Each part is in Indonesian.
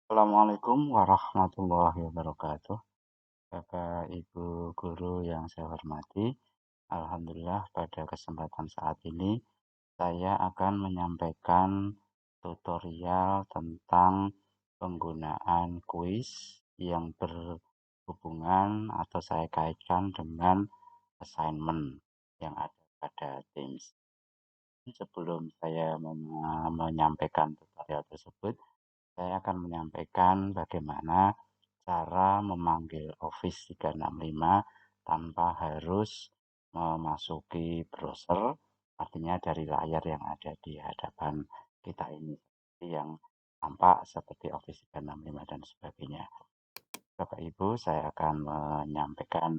Assalamualaikum warahmatullahi wabarakatuh. Bapak, Ibu guru yang saya hormati, Alhamdulillah pada kesempatan saat ini saya akan menyampaikan tutorial tentang penggunaan kuis yang berhubungan atau saya kaitkan dengan assignment yang ada pada Teams. Sebelum saya menyampaikan tutorial tersebut, saya akan menyampaikan bagaimana cara memanggil Office 365 tanpa harus memasuki browser, artinya dari layar yang ada di hadapan kita ini, yang tampak seperti Office 365 dan sebagainya. Bapak Ibu, saya akan menyampaikan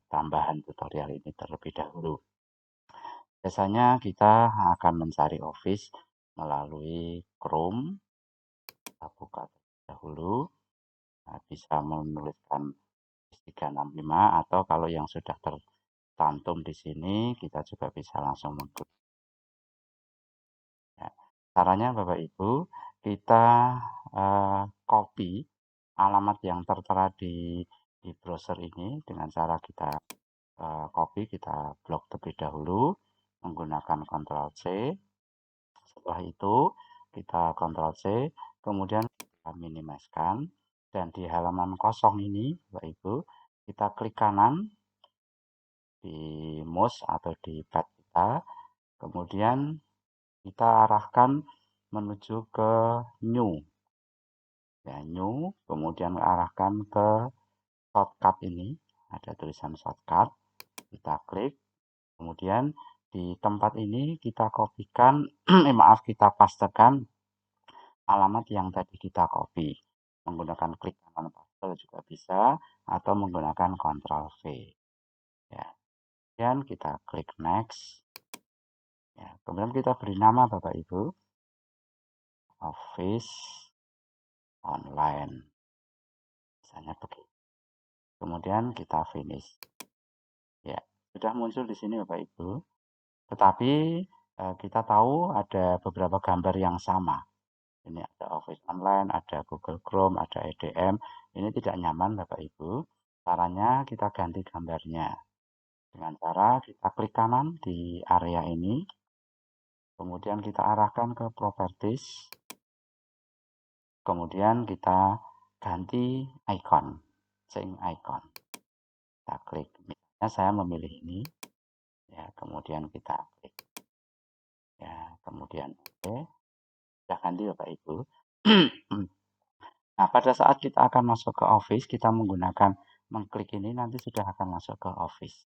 tambahan tutorial ini terlebih dahulu. Biasanya kita akan mencari Office melalui Chrome. Kita buka terlebih dahulu. Bisa menuliskan 365 atau kalau yang sudah tercantum di sini kita juga bisa langsung mengklik. Ya. Caranya Bapak Ibu, kita copy alamat yang tertera di browser ini dengan cara kita copy, kita blok terlebih dahulu menggunakan Ctrl C. Setelah itu kita Ctrl C, kemudian kita minimizekan, dan di halaman kosong ini Bapak Ibu, kita klik kanan di mouse atau di pad kita, kemudian kita arahkan menuju ke new, ya, new, kemudian arahkan ke shortcut ini, ada tulisan shortcut, kita klik, kemudian di tempat ini kita kopikan, maaf, kita pastekan alamat yang tadi kita copy. Menggunakan klik kanan paste juga bisa, atau menggunakan Ctrl V. Ya. Kemudian kita klik next. Ya. Kemudian kita beri nama Bapak Ibu, Office Online. Misalnya begitu. Kemudian kita finish. Ya, sudah muncul di sini Bapak Ibu. Tetapi kita tahu ada beberapa gambar yang sama. Ini ada Office Online, ada Google Chrome, ada EDM. Ini tidak nyaman Bapak Ibu. Caranya kita ganti gambarnya. Dengan cara kita klik kanan di area ini. Kemudian kita arahkan ke Properties. Kemudian kita ganti icon. Change icon. Kita klik. Misalnya saya memilih ini. Ya, kemudian kita klik. Ya, kemudian oke. Sudah ganti Bapak Ibu. Nah, pada saat kita akan masuk ke Office, kita mengklik ini nanti sudah akan masuk ke Office.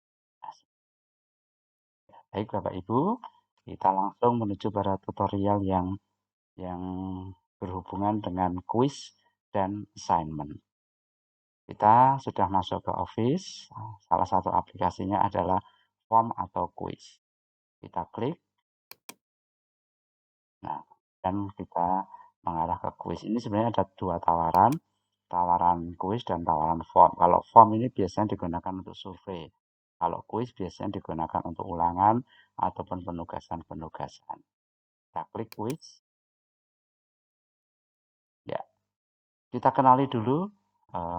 Baik Bapak Ibu, kita langsung menuju pada tutorial yang berhubungan dengan quiz dan assignment. Kita sudah masuk ke Office, salah satu aplikasinya adalah Form atau Quiz. Kita klik. Nah, dan kita mengarah ke quiz. Ini sebenarnya ada dua tawaran, tawaran quiz dan tawaran form. Kalau form ini biasanya digunakan untuk survei. Kalau quiz biasanya digunakan untuk ulangan ataupun penugasan-penugasan. Kita klik quiz. Ya, kita kenali dulu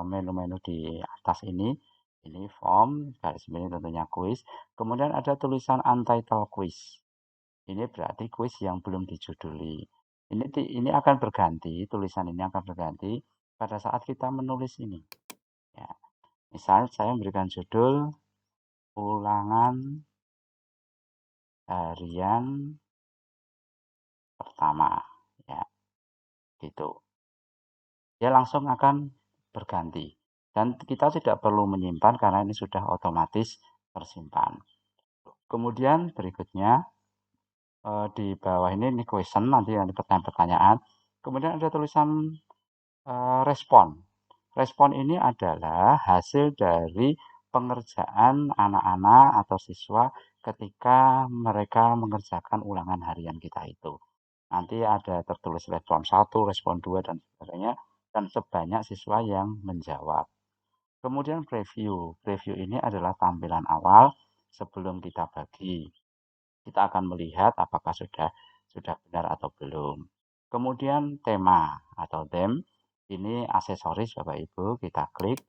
menu-menu di atas ini. Ini form, garis miring tentunya quiz. Kemudian ada tulisan untitled quiz. Ini berarti kuis yang belum dijuduli. Ini akan berganti, tulisan ini akan berganti pada saat kita menulis ini. Ya. Misal saya memberikan judul ulangan harian pertama. Ya, gitu. Dia langsung akan berganti. Dan kita tidak perlu menyimpan karena ini sudah otomatis tersimpan. Kemudian berikutnya di bawah ini question, nanti pertanyaan-pertanyaan. Kemudian ada tulisan respon. Respon ini adalah hasil dari pengerjaan anak-anak atau siswa ketika mereka mengerjakan ulangan harian kita itu. Nanti ada tertulis respon 1, respon 2, dan sebagainya, dan sebanyak siswa yang menjawab. Kemudian preview. Preview ini adalah tampilan awal sebelum kita bagi. Kita akan melihat apakah sudah benar atau belum. Kemudian tema atau them. Ini aksesoris Bapak Ibu, kita klik,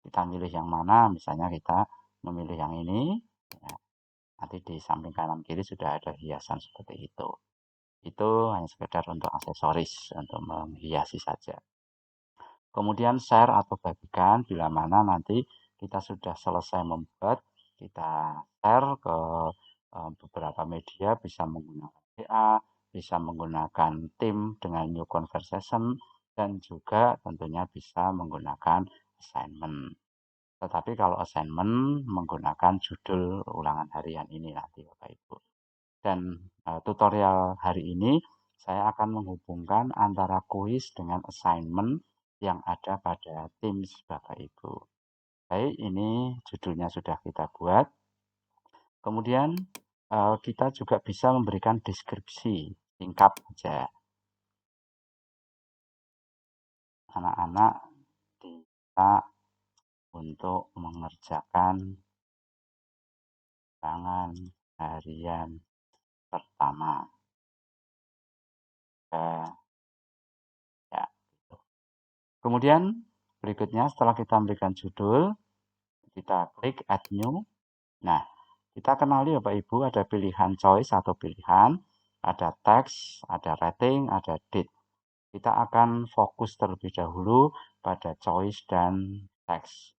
kita milih yang mana, misalnya kita memilih yang ini, ya, nanti di samping kanan kiri sudah ada hiasan seperti itu. Itu hanya sekedar untuk aksesoris, untuk menghiasi saja. Kemudian share atau bagikan, bila mana nanti kita sudah selesai membuat, kita share ke beberapa media, bisa menggunakan WA, bisa menggunakan tim dengan new conversation, dan juga tentunya bisa menggunakan assignment. Tetapi kalau assignment menggunakan judul ulangan harian ini nanti Bapak Ibu. Dan tutorial hari ini saya akan menghubungkan antara kuis dengan assignment yang ada pada Teams Bapak Ibu. Baik, ini judulnya sudah kita buat. Kemudian kita juga bisa memberikan deskripsi singkat saja. Anak-anak diminta untuk mengerjakan ulangan harian pertama. Ya. Kemudian berikutnya setelah kita memberikan judul, kita klik add new. Nah, kita kenali Bapak Ibu ada pilihan choice atau pilihan, ada teks, ada rating, ada date. Kita akan fokus terlebih dahulu pada choice dan teks.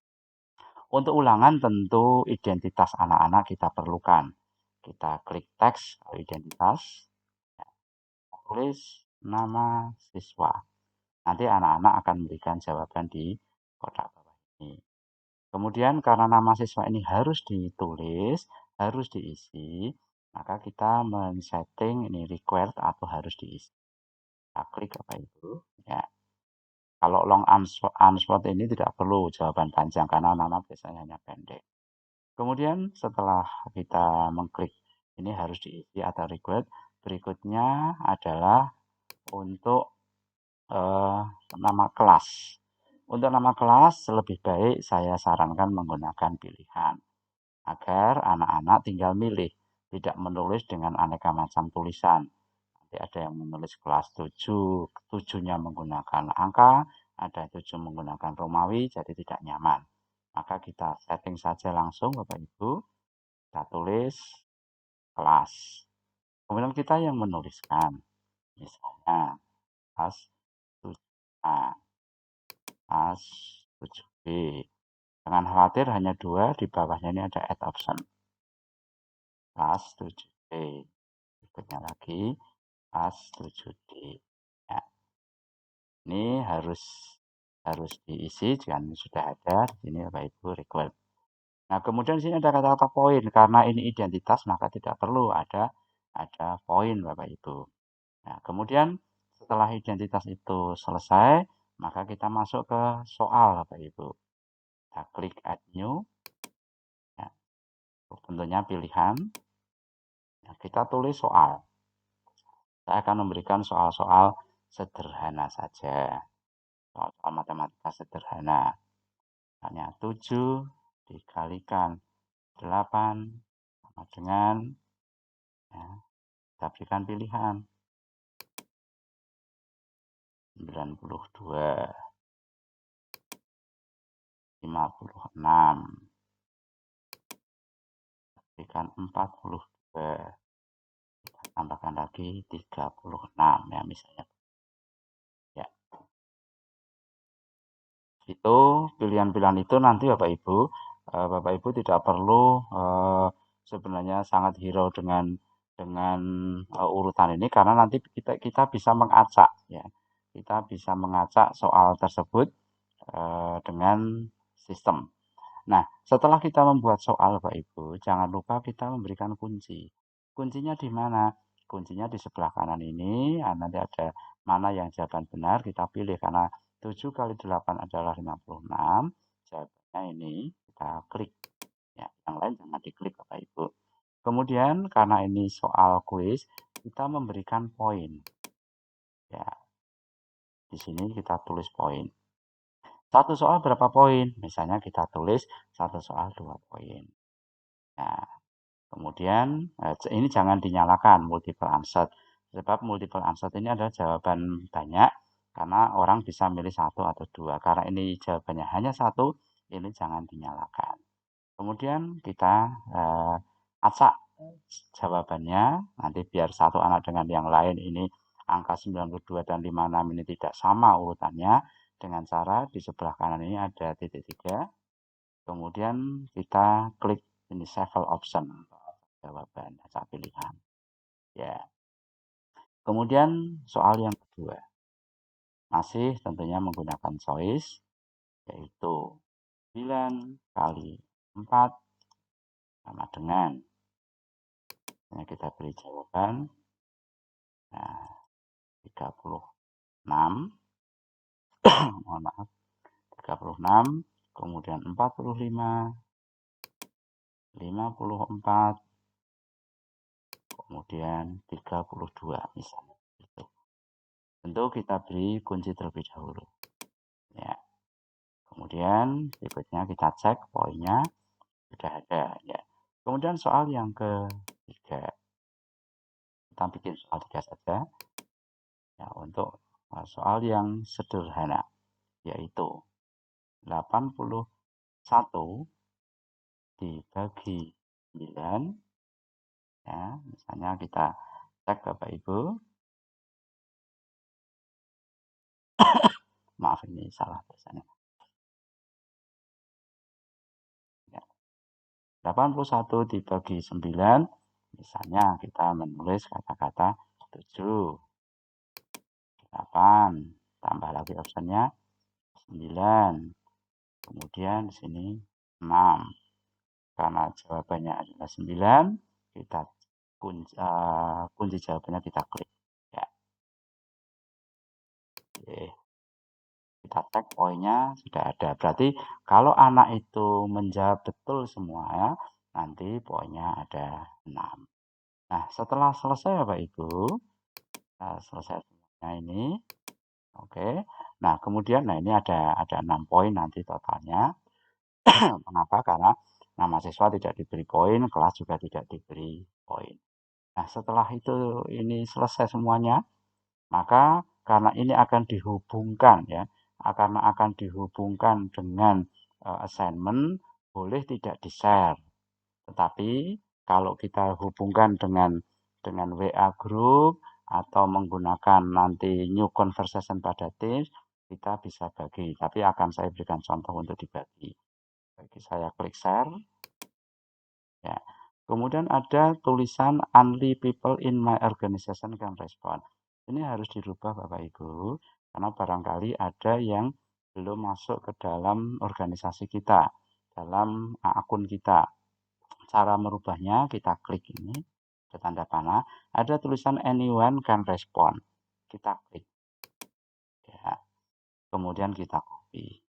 Untuk ulangan tentu identitas anak-anak kita perlukan. Kita klik teks atau identitas, tulis nama siswa. Nanti anak-anak akan memberikan jawaban di kotak bawah ini. Kemudian karena nama siswa ini harus ditulis, harus diisi, maka kita men-setting ini required atau harus diisi. Kita klik Bapak Ibu. Ya. Kalau long answer ini tidak perlu jawaban panjang karena nama biasanya hanya pendek. Kemudian setelah kita mengklik ini harus diisi atau required, berikutnya adalah untuk nama kelas. Untuk nama kelas lebih baik saya sarankan menggunakan pilihan agar anak-anak tinggal milih, tidak menulis dengan aneka macam tulisan. Nanti ada yang menulis kelas 7, 7-nya menggunakan angka, ada 7 menggunakan Romawi, jadi tidak nyaman. Maka kita setting saja langsung Bapak Ibu, kita tulis kelas. Kemudian kita yang menuliskan, misalnya kelas 7A, kelas 7B. Jangan khawatir hanya 2, di bawahnya ini ada add option. Kelas 7B. Berikutnya lagi, kelas 7D. Ya. Ini harus diisi, jangan sudah ada di sini Bapak Ibu required. Nah, kemudian di sini ada kata-kata poin, karena ini identitas maka tidak perlu ada poin Bapak Ibu. Nah, kemudian setelah identitas itu selesai, maka kita masuk ke soal Bapak Ibu. Kita klik add new. Ya. Tentunya pilihan. Ya, kita tulis soal. Saya akan memberikan soal-soal sederhana saja. Soal matematika sederhana. Hanya 7 dikalikan 8 sama dengan, ya, kita berikan pilihan 92, 56, berikan 42, kita tambahkan lagi 36 ya misalnya. Ya. Itu pilihan-pilihan itu nanti Bapak Ibu tidak perlu sebenarnya sangat hirau dengan urutan ini karena nanti kita bisa mengacak ya. Kita bisa mengacak soal tersebut dengan sistem. Nah, setelah kita membuat soal Bapak Ibu, jangan lupa kita memberikan kunci. Kuncinya di mana? Kuncinya di sebelah kanan ini, nanti ada mana yang jawaban benar, kita pilih karena 7 kali 8 adalah 56. Jawabannya ini kita klik. Ya, yang lain jangan diklik Bapak Ibu. Kemudian karena ini soal kuis, kita memberikan poin. Ya. Di sini kita tulis poin. Satu soal berapa poin? Misalnya kita tulis satu soal 2 poin. Nah, kemudian ini jangan dinyalakan multiple answer. Sebab multiple answer ini adalah jawaban banyak. karena orang bisa milih satu atau dua. Karena ini jawabannya hanya satu, ini jangan dinyalakan. Kemudian kita acak jawabannya, nanti biar satu anak dengan yang lain ini angka 92 dan 56 ini tidak sama urutannya, dengan cara di sebelah kanan ini ada titik 3, kemudian kita klik ini shuffle option untuk jawaban acak pilihan. Ya. Kemudian soal yang kedua, masih tentunya menggunakan choice, yaitu 9 kali 4 sama dengan, nah, kita beri jawaban, nah, 36, mohon maaf, 36, kemudian 45, 54, kemudian 32 misalnya. Gitu. Tentu kita beri kunci terlebih dahulu. Ya. Kemudian berikutnya kita cek poinnya sudah ada. Ya. Kemudian soal yang ketiga, kita bikin soal 3 saja. Ya, untuk soal yang sederhana, yaitu 81 dibagi 9. Ya, misalnya kita cek Bapak Ibu. Maaf ini salah tulisannya. Ya. 81 dibagi 9, misalnya kita menulis kata-kata 7, 8, tambah lagi optionnya 9, kemudian di sini 6. Karena jawabannya adalah 9, kita kunci jawabannya kita klik. Ya. Oke. Kita cek poinnya sudah ada. Berarti kalau anak itu menjawab betul semua, ya, nanti poinnya ada 6. Nah, setelah selesai Bapak Ibu, selesai semuanya ini, oke. Nah, kemudian ini ada 6 poin nanti totalnya. Mengapa? Karena nama siswa tidak diberi poin, kelas juga tidak diberi poin. Nah, setelah itu ini selesai semuanya, maka karena ini akan dihubungkan, ya, karena akan dihubungkan dengan assignment, boleh tidak di-share. Tetapi kalau kita hubungkan dengan WA group atau menggunakan nanti new conversation pada Teams, kita bisa bagi. Tapi akan saya berikan contoh untuk dibagi. Bagi saya klik share. Ya. Kemudian ada tulisan only people in my organization can respond. Ini harus dirubah Bapak Ibu, karena barangkali ada yang belum masuk ke dalam organisasi kita, dalam akun kita. Cara merubahnya kita klik ini, ke tanda panah, ada tulisan anyone can respond. Kita klik. Ya. Kemudian kita copy.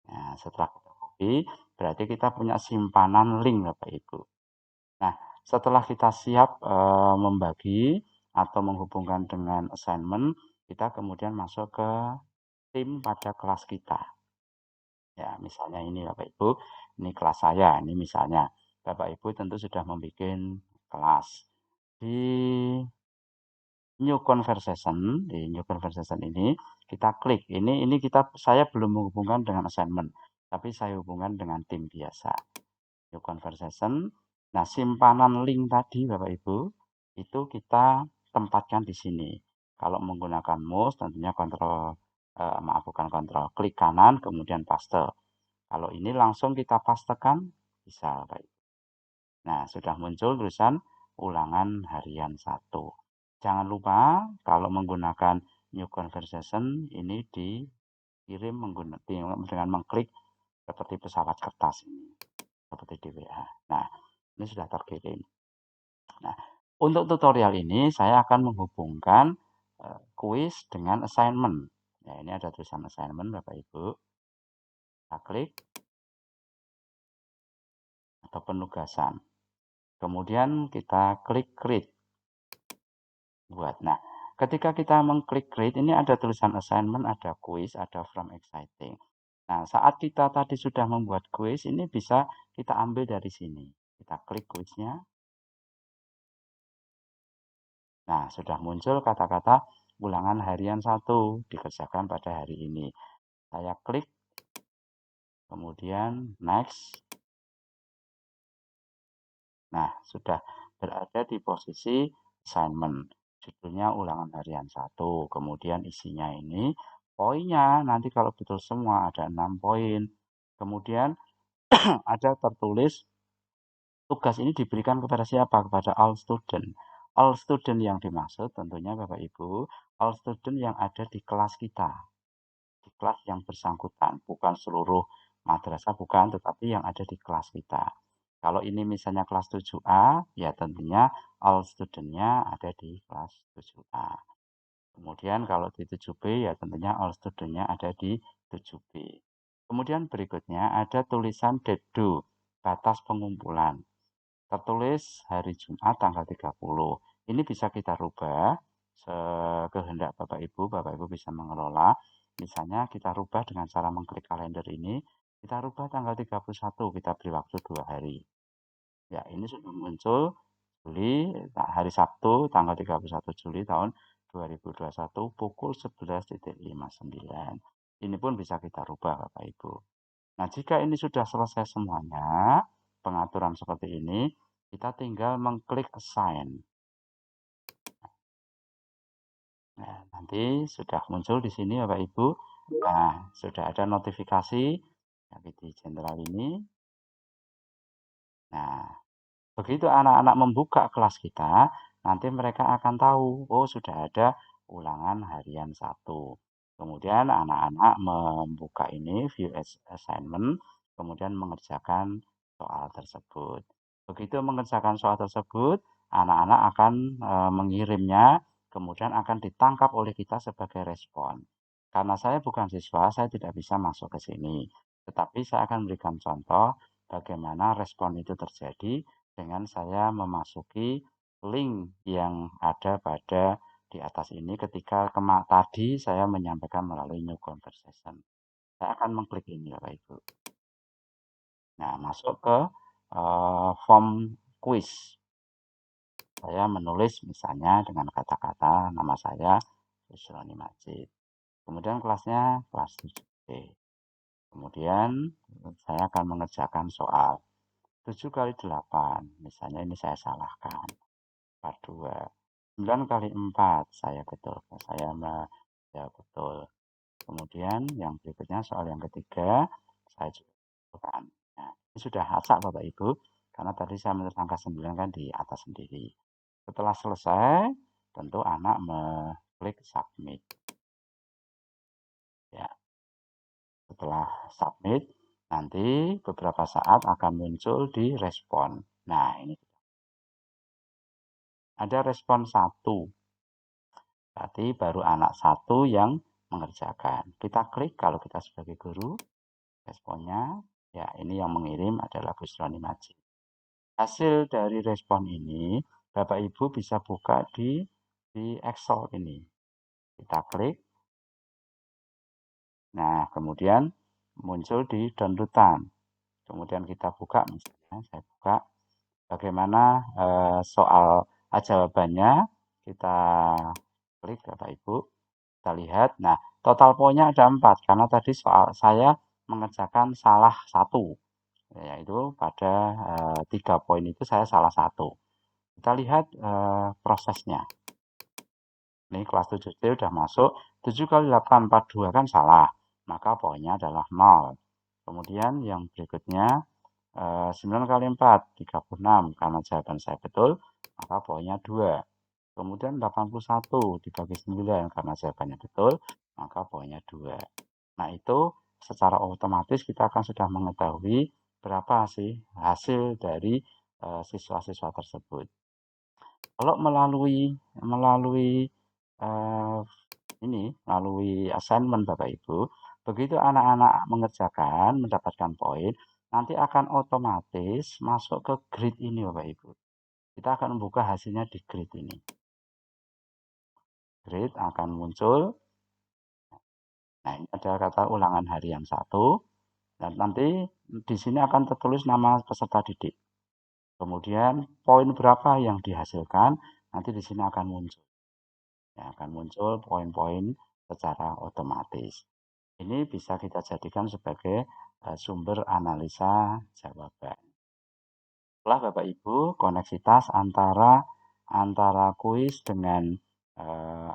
Nah, setelah kita copy, berarti kita punya simpanan link Bapak Ibu. Nah, setelah kita siap membagi atau menghubungkan dengan assignment, kita kemudian masuk ke tim pada kelas kita. Ya, misalnya ini Bapak Ibu, ini kelas saya, ini misalnya. Bapak Ibu tentu sudah membuat kelas. Di new conversation ini kita klik. Ini saya belum menghubungkan dengan assignment, tapi saya hubungkan dengan tim biasa. New conversation. Nah, simpanan link tadi Bapak Ibu itu kita tempatkan di sini. Kalau menggunakan mouse tentunya bukan kontrol, klik kanan kemudian paste. Kalau ini langsung kita pastekan bisa Bapak Ibu. Nah, sudah muncul tulisan ulangan harian 1. Jangan lupa kalau menggunakan new conversation ini dikirim dengan mengklik seperti pesawat kertas ini, seperti di WA. Nah, ini sudah terkirim. Nah, untuk tutorial ini saya akan menghubungkan kuis dengan assignment. Nah, ini ada tulisan assignment Bapak Ibu. Kita klik atau penugasan. Kemudian kita klik create. Buat. Nah, ketika kita mengklik create, ini ada tulisan assignment, ada quiz, ada from exciting. Nah, saat kita tadi sudah membuat quiz, ini bisa kita ambil dari sini. Kita klik quiznya. Nah, sudah muncul kata-kata ulangan harian 1 dikerjakan pada hari ini. Saya klik, kemudian next. Nah, sudah berada di posisi assignment. Judulnya ulangan harian 1. Kemudian isinya ini, poinnya nanti kalau betul semua ada 6 poin. Kemudian ada tertulis tugas ini diberikan kepada siapa? Kepada all student. All student yang dimaksud tentunya Bapak Ibu, all student yang ada di kelas kita. Di kelas yang bersangkutan, bukan seluruh madrasah, bukan, tetapi yang ada di kelas kita. Kalau ini misalnya kelas 7A, ya tentunya all student-nya ada di kelas 7A. Kemudian kalau di 7B, ya tentunya all student-nya ada di 7B. Kemudian berikutnya ada tulisan date due, batas pengumpulan. Tertulis hari Jumat tanggal 30. Ini bisa kita rubah sekehendak Bapak Ibu bisa mengelola. Misalnya kita rubah dengan cara mengklik kalender ini, kita rubah tanggal 31, kita beri waktu 2 hari. Ya, ini sudah muncul hari Sabtu tanggal 31 Juli tahun 2021 pukul 11.59. Ini pun bisa kita rubah Bapak Ibu. Nah, jika ini sudah selesai semuanya, pengaturan seperti ini, kita tinggal mengklik assign. Nah, nanti sudah muncul di sini Bapak Ibu. Nah, sudah ada notifikasi di jenderal ini. Nah, begitu anak-anak membuka kelas kita, nanti mereka akan tahu, oh sudah ada ulangan harian 1. Kemudian anak-anak membuka ini, view assignment, kemudian mengerjakan soal tersebut. Begitu mengerjakan soal tersebut, anak-anak akan mengirimnya, kemudian akan ditangkap oleh kita sebagai respon. Karena saya bukan siswa, saya tidak bisa masuk ke sini. Tetapi saya akan memberikan contoh bagaimana respon itu terjadi dengan saya memasuki link yang ada pada di atas ini ketika tadi saya menyampaikan melalui new conversation. Saya akan mengklik ini Bapak Ibu. Nah, masuk ke form quiz. Saya menulis misalnya dengan kata-kata nama saya Yusroni Majid. Kemudian kelasnya kelas 7B. Kemudian saya akan mengerjakan soal 7 kali 8. Misalnya ini saya salahkan. 42. 9 kali 4 saya betul. Saya menjawab betul. Kemudian yang berikutnya soal yang ketiga saya juga betulkan. Nah, ini sudah acak Bapak Ibu karena tadi saya menulis angka 9 kan di atas sendiri. Setelah selesai, tentu anak mengklik submit. Ya. Setelah submit, nanti beberapa saat akan muncul di respon. Nah, ini ada respon 1. Berarti baru anak 1 yang mengerjakan. Kita klik kalau kita sebagai guru, responnya, ya ini yang mengirim adalah Gus Roni Majid. Hasil dari respon ini, Bapak Ibu bisa buka di Excel ini. Kita klik. Nah, kemudian muncul di downloadan. Kemudian kita buka, misalnya saya buka bagaimana soal jawabannya. Kita klik Bapak Ibu. Kita lihat, nah total poinnya ada 4 karena tadi soal saya mengerjakan salah 1, yaitu pada 3 poin itu saya salah 1. Kita lihat prosesnya. Ini kelas 7D sudah masuk, 7 kali 8, 42 kan salah, maka poinnya adalah 0. Kemudian yang berikutnya 9 kali 4, 36, karena jawaban saya betul, maka poinnya 2. Kemudian 81 dibagi 9, karena jawabannya betul, maka poinnya 2. Nah, itu secara otomatis kita akan sudah mengetahui berapa sih hasil dari siswa-siswa tersebut. Kalau melalui melalui assignment Bapak Ibu, begitu anak-anak mengerjakan, mendapatkan poin, nanti akan otomatis masuk ke grid ini Bapak Ibu. Kita akan membuka hasilnya di grid ini. Grid akan muncul. Nah, ini ada kata ulangan harian 1. Dan nanti di sini akan tertulis nama peserta didik. Kemudian poin berapa yang dihasilkan, nanti di sini akan muncul. yang akan muncul poin-poin secara otomatis. Ini bisa kita jadikan sebagai sumber analisa jawaban. Setelah Bapak Ibu koneksitas antara antara kuis dengan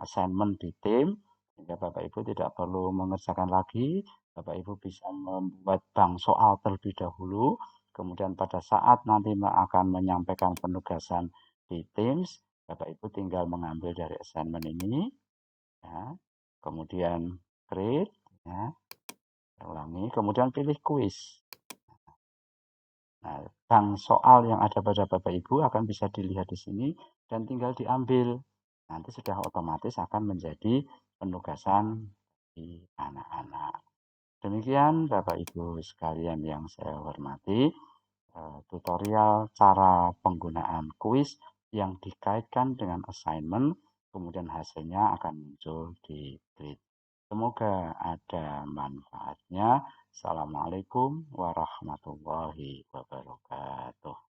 assignment di tim, sehingga Bapak Ibu tidak perlu mengerjakan lagi, Bapak Ibu bisa membuat bank soal terlebih dahulu, kemudian pada saat nanti akan menyampaikan penugasan di Teams, Bapak Ibu tinggal mengambil dari assignment ini, ya, kemudian create, ya, ulangi, kemudian pilih kuis. Nah, bank soal yang ada pada Bapak Ibu akan bisa dilihat di sini dan tinggal diambil. Nanti sudah otomatis akan menjadi penugasan di anak-anak. Demikian Bapak Ibu sekalian yang saya hormati, tutorial cara penggunaan kuis yang dikaitkan dengan assignment, kemudian hasilnya akan muncul di grid. Semoga ada manfaatnya. Assalamualaikum warahmatullahi wabarakatuh.